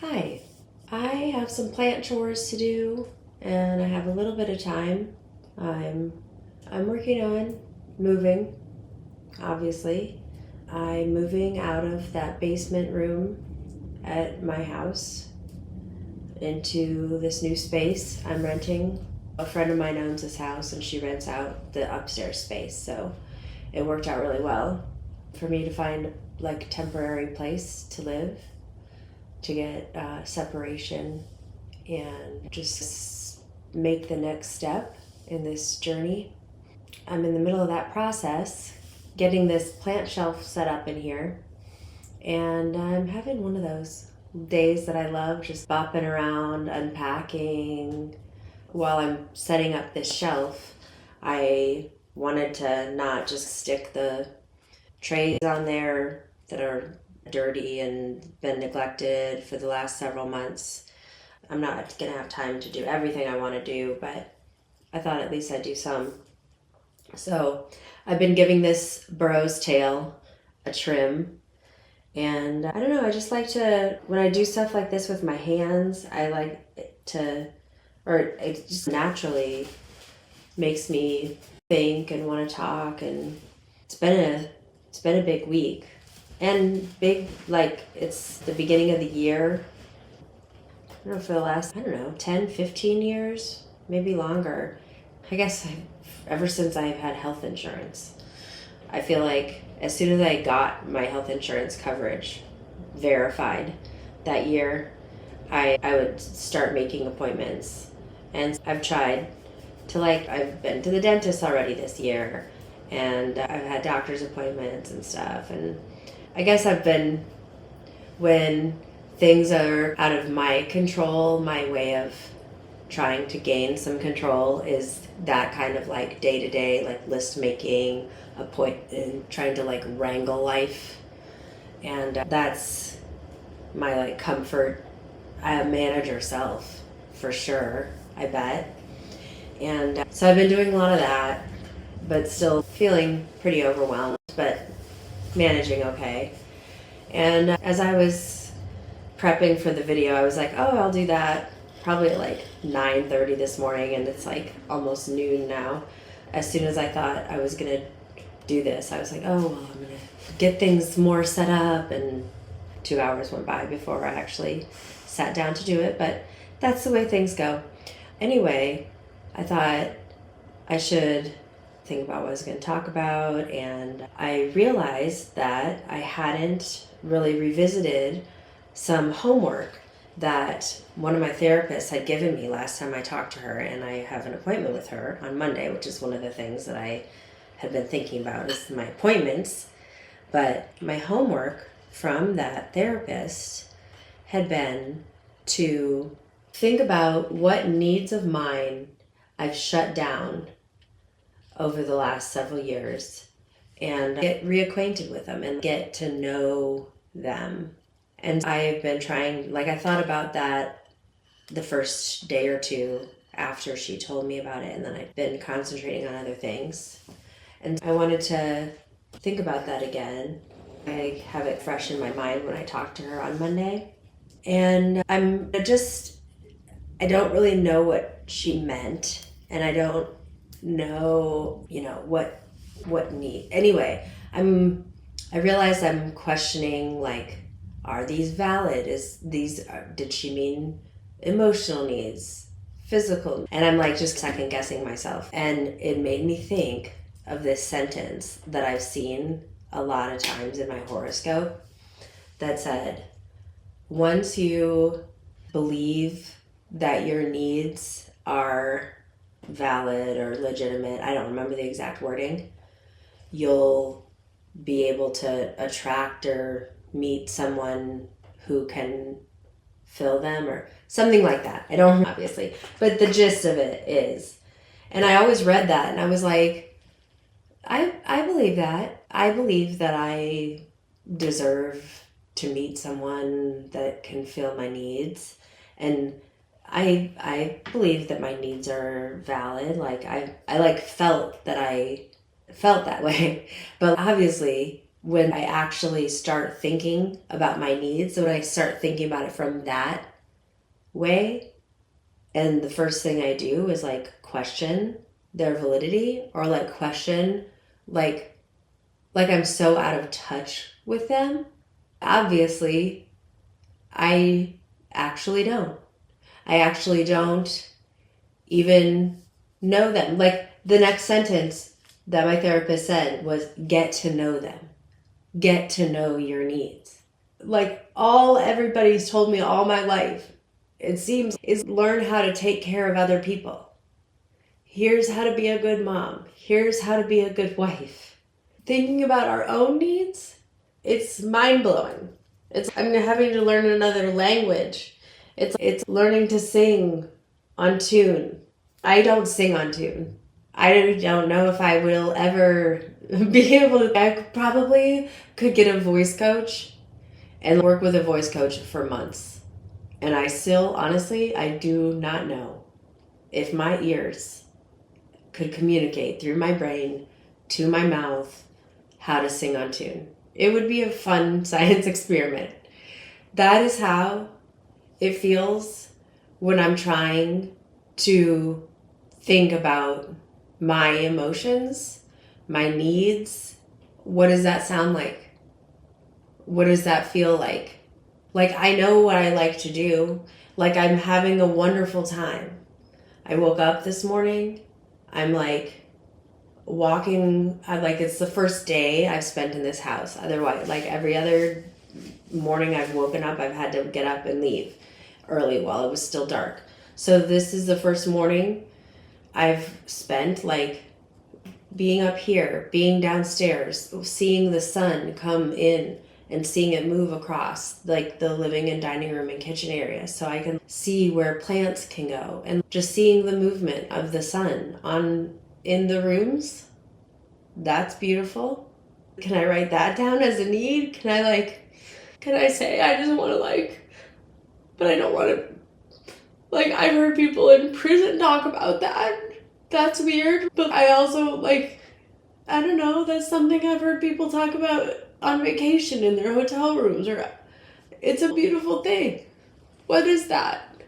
Hi, I have some plant chores to do and I have a little bit of time. I'm I'm working on moving, obviously. I'm moving out of that basement room at my house into this new space I'm renting. A friend of mine owns this house and she rents out the upstairs space, so it worked out really well for me to find like a temporary place to live, to get separation and just make the next step in this journey. I'm in the middle of that process, getting this plant shelf set up in here, and I'm having one of those days that I love, just bopping around, unpacking. While I'm setting up this shelf, I wanted to not just stick the trays on there that are dirty and been neglected for the last several months. I'm not gonna have time to do everything I want to do, but I thought at least I'd do some. So I've been giving this burro's tail a trim, and I don't know, I just like to, when I do stuff like this with my hands, I like it to, or it just naturally makes me think and want to talk. And it's been a big week, and big, like, it's the beginning of the year. I don't know, for the last, I don't know, 10, 15 years, maybe longer. I guess ever since I've had health insurance, I feel like as soon as I got my health insurance coverage verified that year, I would start making appointments. And I've tried to, like, I've been to the dentist already this year, and I've had doctor's appointments and stuff. And I guess I've been, when things are out of my control, my way of trying to gain some control is that kind of like day-to-day, like list making, and trying to like wrangle life. And that's my like comfort. Manager self, for sure, I bet. And so I've been doing a lot of that, but still feeling pretty overwhelmed, but managing okay. And as I was prepping for the video, I was like, oh, I'll do that probably at like 9:30 this morning, and it's like almost noon now. As soon as I thought I was gonna do this, I was like, oh, well, I'm gonna get things more set up, and 2 hours went by before I actually sat down to do it, but that's the way things go. Anyway, I thought I should think about what I was going to talk about, and I realized that I hadn't really revisited some homework that one of my therapists had given me last time I talked to her, and I have an appointment with her on Monday, which is one of the things that I had been thinking about is my appointments. But my homework from that therapist had been to think about what needs of mine I've shut down over the last several years and get reacquainted with them and get to know them. And I've been trying, like, I thought about that the first day or two after she told me about it, and then I've been concentrating on other things. And I wanted to think about that again. I have it fresh in my mind when I talked to her on Monday. And I don't really know what she meant, and I don't know, what need. Anyway, I realized I'm questioning, like, are these valid? Did she mean emotional needs, physical? And I'm like just second guessing myself. And it made me think of this sentence that I've seen a lot of times in my horoscope that said, once you believe that your needs are valid or legitimate, I don't remember the exact wording, you'll be able to attract or meet someone who can fill them, or something like that. I don't know, obviously, but the gist of it is, and I always read that and I was like, I believe that. I believe that I deserve to meet someone that can fill my needs, and I believe that my needs are valid. Like I like felt that I felt that way. But obviously when I actually start thinking about my needs, when I start thinking about it from that way, and the first thing I do is like question their validity, or like question like I'm so out of touch with them. Obviously, I actually don't. I actually don't even know them. Like the next sentence that my therapist said was, get to know them. Get to know your needs. Like all everybody's told me all my life, it seems, is learn how to take care of other people. Here's how to be a good mom. Here's how to be a good wife. Thinking about our own needs, it's mind-blowing. I'm having to learn another language. It's learning to sing on tune. I don't sing on tune. I don't know if I will ever be able to. I probably could get a voice coach and work with a voice coach for months. And I still, honestly, I do not know if my ears could communicate through my brain to my mouth how to sing on tune. It would be a fun science experiment. That is how it feels when I'm trying to think about my emotions, my needs. What does that sound like? What does that feel like? Like I know what I like to do. Like I'm having a wonderful time. I woke up this morning. I'm like walking. It's the first day I've spent in this house. Otherwise, like every other morning I've woken up, I've had to get up and leave early while it was still dark. So this is the first morning I've spent like being up here, being downstairs, seeing the sun come in and seeing it move across like the living and dining room and kitchen area so I can see where plants can go, and just seeing the movement of the sun in the rooms. That's beautiful. Can I write that down as a need? Can I say I just want to but I don't want to. I've heard people in prison talk about that. That's weird. But I also, I don't know, that's something I've heard people talk about on vacation in their hotel rooms. It's a beautiful thing. What is that?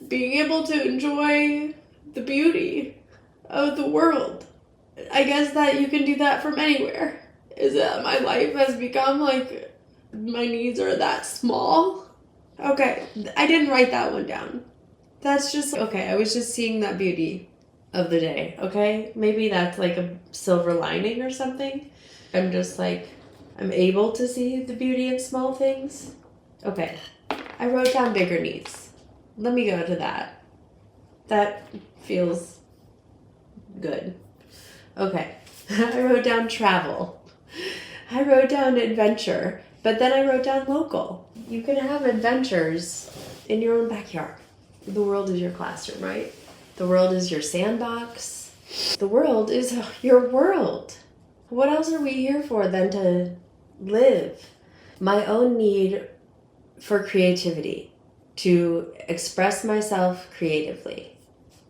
Being able to enjoy the beauty of the world. I guess that you can do that from anywhere. Is that my life has become my needs are that small? Okay, I didn't write that one down. That's just, okay, I was just seeing that beauty of the day, okay? Maybe that's like a silver lining or something. I'm just I'm able to see the beauty in small things. Okay, I wrote down bigger needs. Let me go to that. That feels good. Okay, I wrote down travel. I wrote down adventure, but then I wrote down local. You can have adventures in your own backyard. The world is your classroom, right? The world is your sandbox. The world is your world. What else are we here for than to live? My own need for creativity, to express myself creatively.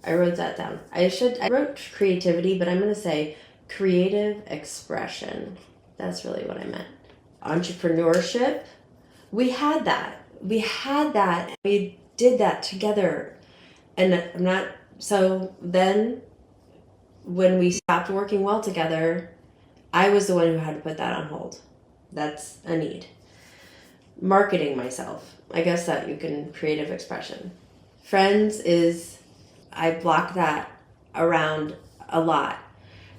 I wrote that down. I wrote creativity, but I'm going to say creative expression. That's really what I meant. Entrepreneurship. We had that. We did that together. And so then when we stopped working well together, I was the one who had to put that on hold. That's a need. Marketing myself. I guess that you can creative expression. Friends I block that around a lot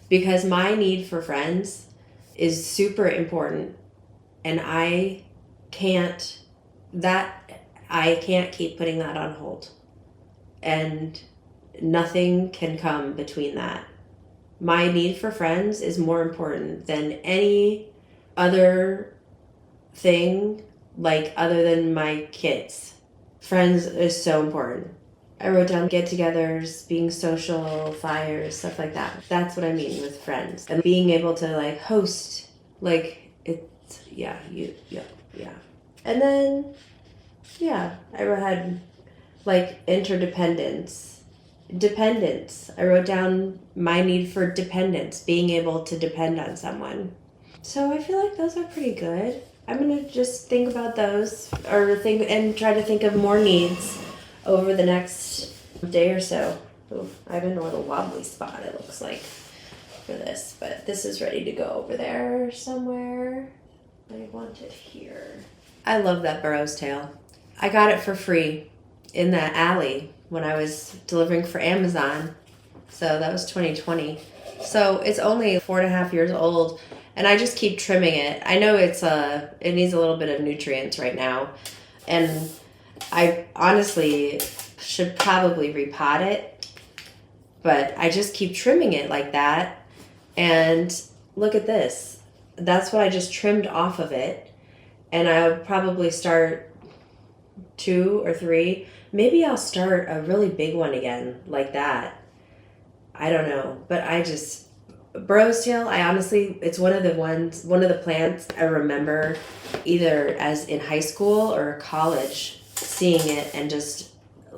because my need for friends is super important, and I can't keep putting that on hold, and nothing can come between that. My need for friends is more important than any other thing, other than my kids. Friends is so important. I wrote down get-togethers, being social, fires, stuff like that. That's what I mean with friends. And being able to host, yeah. And then, yeah, I had interdependence, dependence. I wrote down my need for dependence, being able to depend on someone. So I feel like those are pretty good. I'm gonna just think about those or think and try to think of more needs over the next day or so. Ooh, I have a little wobbly spot, it looks like, for this, but this is ready to go over there somewhere. I want it here. I love that burro's tail. I got it for free in that alley when I was delivering for Amazon. So that was 2020. So it's only 4.5 years old, and I just keep trimming it. I know it needs a little bit of nutrients right now, and I honestly should probably repot it, but I just keep trimming it like that. And look at this. That's what I just trimmed off of it, and I'll probably start 2 or 3. Maybe I'll start a really big one again like that. I don't know, but burro's tail, it's one of the plants I remember either as in high school or college seeing it and just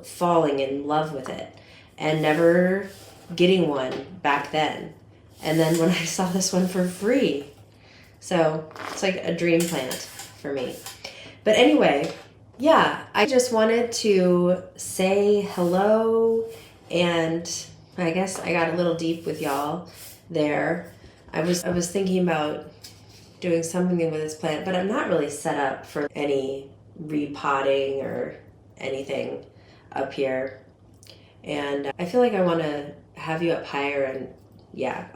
falling in love with it and never getting one back then. And then when I saw this one for free, so it's like a dream plant for me. But anyway, yeah, I just wanted to say hello, and I guess I got a little deep with y'all there. I was thinking about doing something with this plant, but I'm not really set up for any repotting or anything up here. And I feel like I want to have you up higher, and yeah,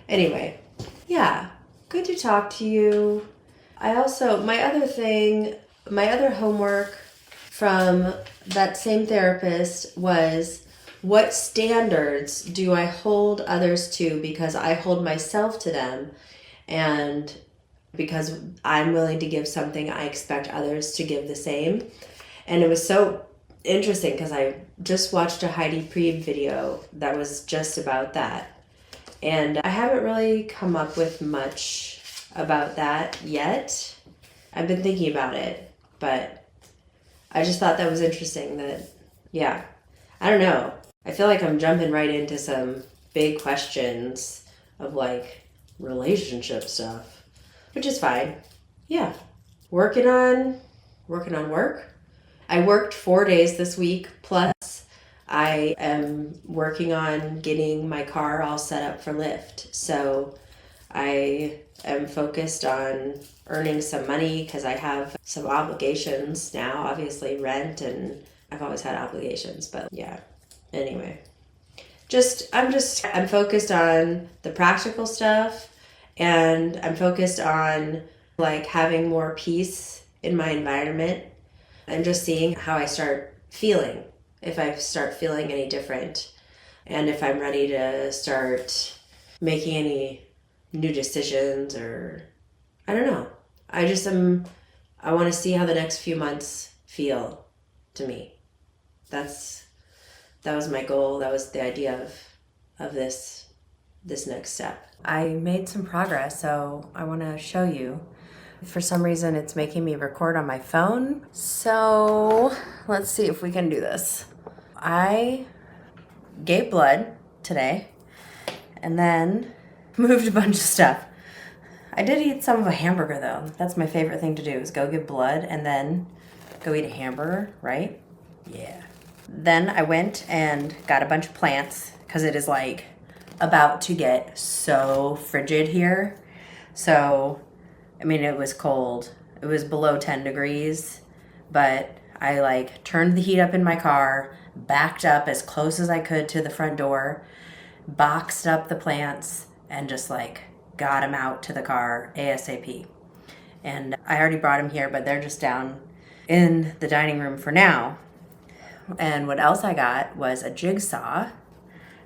anyway, yeah, good to talk to you. I also, my other homework from that same therapist was, what standards do I hold others to because I hold myself to them, and because I'm willing to give something, I expect others to give the same. And it was so interesting because I just watched a Heidi Priebe video that was just about that. And I haven't really come up with much about that yet. I've been thinking about it, but I just thought that was interesting that, yeah, I don't know. I feel like I'm jumping right into some big questions of like relationship stuff, which is fine. Yeah. Working on work. I worked 4 days this week, plus I am working on getting my car all set up for Lyft. So I am focused on earning some money because I have some obligations now, obviously rent, and I've always had obligations, but yeah. Anyway, I'm focused on the practical stuff, and I'm focused on like having more peace in my environment and just seeing how I start feeling, if I start feeling any different, and if I'm ready to start making any new decisions, or I don't know. I want to see how the next few months feel to me. That was my goal. That was the idea of this next step. I made some progress, so I want to show you. For some reason, it's making me record on my phone. So let's see if we can do this. I gave blood today and then moved a bunch of stuff. I did eat some of a hamburger though. That's my favorite thing to do, is go give blood and then go eat a hamburger, right? Yeah. Then I went and got a bunch of plants because it is like about to get so frigid here. So, I mean, it was cold. It was below 10 degrees, but I like turned the heat up in my car, backed up as close as I could to the front door, boxed up the plants, and just like got them out to the car ASAP. And I already brought them here, but they're just down in the dining room for now. And what else I got was a jigsaw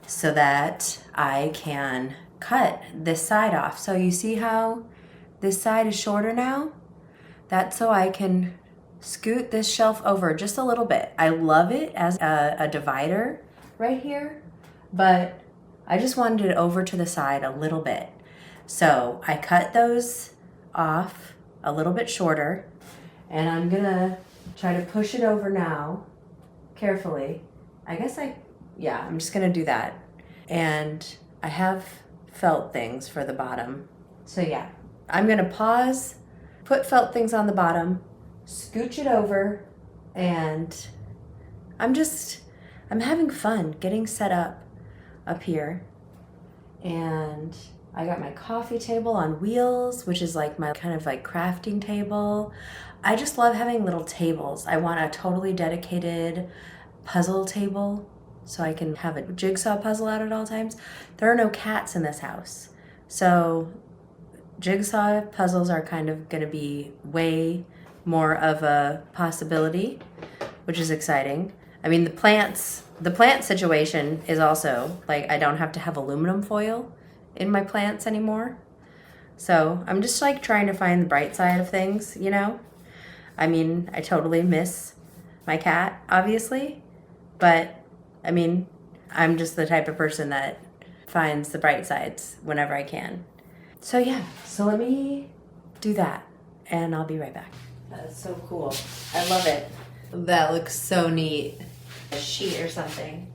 so that I can cut this side off. So you see how this side is shorter now? That's so I can scoot this shelf over just a little bit. I love it as a divider right here, but I just wanted it over to the side a little bit. So I cut those off a little bit shorter, and I'm gonna try to push it over now carefully. I'm just gonna do that. And I have felt things for the bottom, So yeah, I'm gonna pause, put felt things on the bottom, scooch it over, and I'm having fun getting set up here. And I got my coffee table on wheels, which is like my kind of like crafting table. I just love having little tables. I want a totally dedicated puzzle table so I can have a jigsaw puzzle out at all times. There are no cats in this house, so jigsaw puzzles are kind of going to be way more of a possibility, which is exciting. I mean, the plant situation is also like, I don't have to have aluminum foil in my plants anymore. So I'm just like trying to find the bright side of things, you know? I mean, I totally miss my cat, obviously, but I mean, I'm just the type of person that finds the bright sides whenever I can. So yeah, so let me do that and I'll be right back. That's so cool. I love it. That looks so neat. A sheet or something.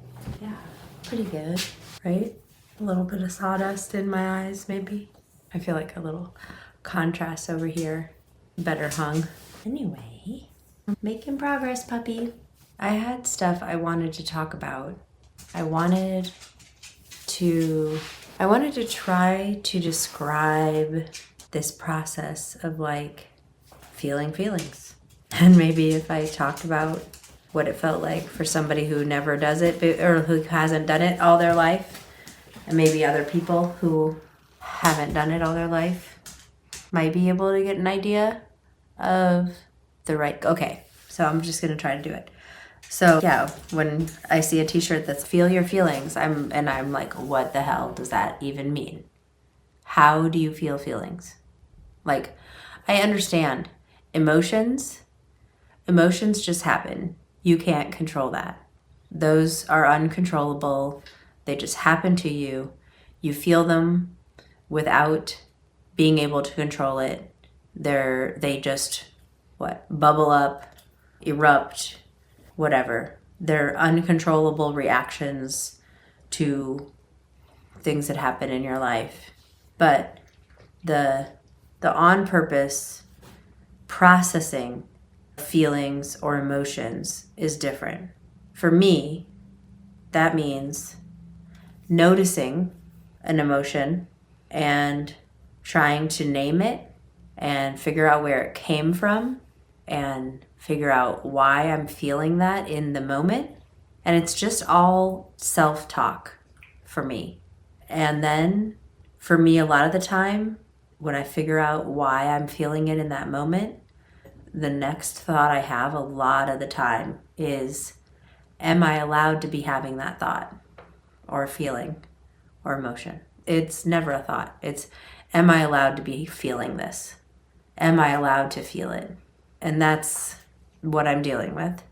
Yeah, pretty good, right? A little bit of sawdust in my eyes, maybe. I feel like a little contrast over here. Better hung. Anyway, making progress, puppy. I had stuff I wanted to talk about. I wanted to try to describe this process of like feeling feelings. And maybe if I talked about what it felt like for somebody who never does it or who hasn't done it all their life, and maybe other people who haven't done it all their life might be able to get an idea of the right. Okay, so I'm just gonna try to do it. So yeah, when I see a t-shirt that's feel your feelings, I'm like, what the hell does that even mean? How do you feel feelings? Like, I understand emotions just happen. You can't control that. Those are uncontrollable. They just happen to you. You feel them without being able to control it. They just bubble up, erupt, whatever. They're uncontrollable reactions to things that happen in your life. But the on purpose processing feelings or emotions is different. For me, that means noticing an emotion and trying to name it and figure out where it came from and figure out why I'm feeling that in the moment. And it's just all self-talk for me. And then for me, a lot of the time, when I figure out why I'm feeling it in that moment, the next thought I have a lot of the time is, am I allowed to be having that thought or feeling or emotion? It's never a thought. It's, am I allowed to be feeling this? Am I allowed to feel it? And that's what I'm dealing with.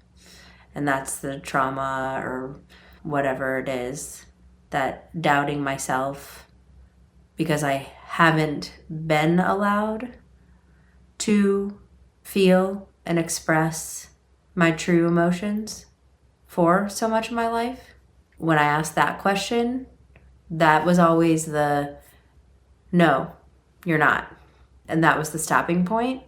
And that's the trauma or whatever it is, that doubting myself because I haven't been allowed to feel and express my true emotions for so much of my life. When I asked that question, that was always the, no, you're not. And that was the stopping point.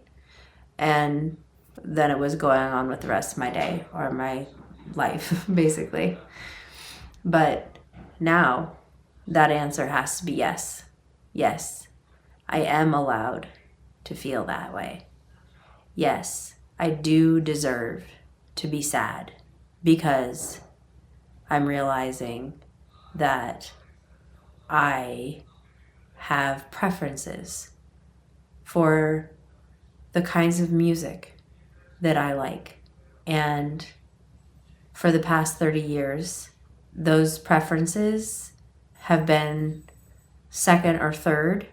And then it was going on with the rest of my day or my life, basically. But now that answer has to be yes. Yes, I am allowed to feel that way. Yes, I do deserve to be sad because I'm realizing that I have preferences for the kinds of music that I like. And for the past 30 years, those preferences have been second or third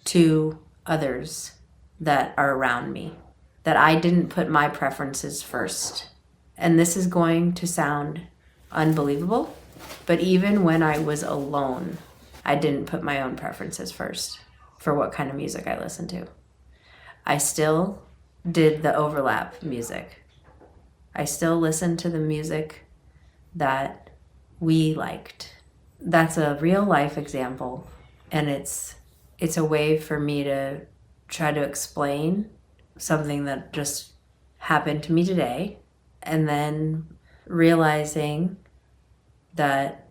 to others that are around me, that I didn't put my preferences first. And this is going to sound unbelievable, but even when I was alone, I didn't put my own preferences first for what kind of music I listened to. I still did the overlap music. I still listened to the music that we liked. That's a real life example, and it's it's a way for me to try to explain something that just happened to me today, and then realizing that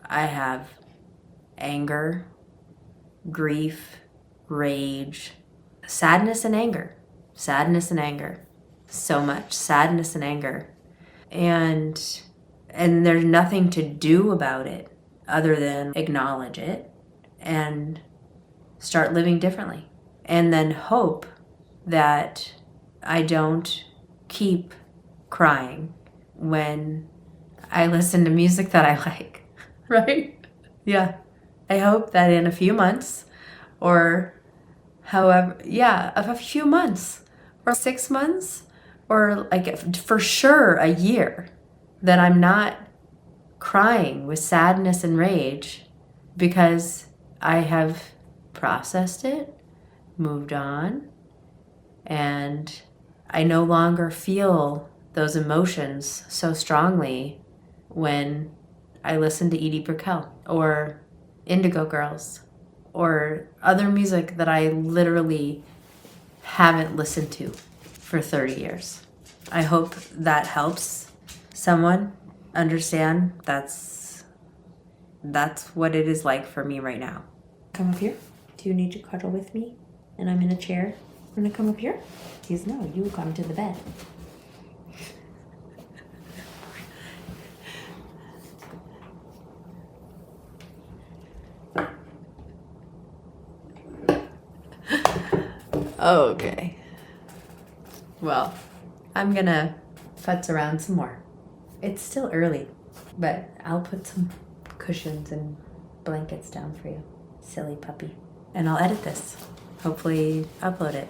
I have anger, grief, rage, sadness and anger. So much sadness and anger. And there's nothing to do about it other than acknowledge it and start living differently. And then hope that I don't keep crying when I listen to music that I like, right? Yeah. I hope that in a few months, or however, a few months or 6 months, or like for sure a year, that I'm not crying with sadness and rage because I have processed it, moved on, and I no longer feel those emotions so strongly when I listen to Edie Brickell or Indigo Girls or other music that I literally haven't listened to for 30 years. I hope that helps someone understand that's what it is like for me right now. Come up here. Do you need to cuddle with me? And I'm in a chair. I'm gonna come up here? He's no, you come to the bed. Okay. Well, I'm gonna futz around some more. It's still early, but I'll put some cushions and blankets down for you, silly puppy. And I'll edit this. Hopefully upload it.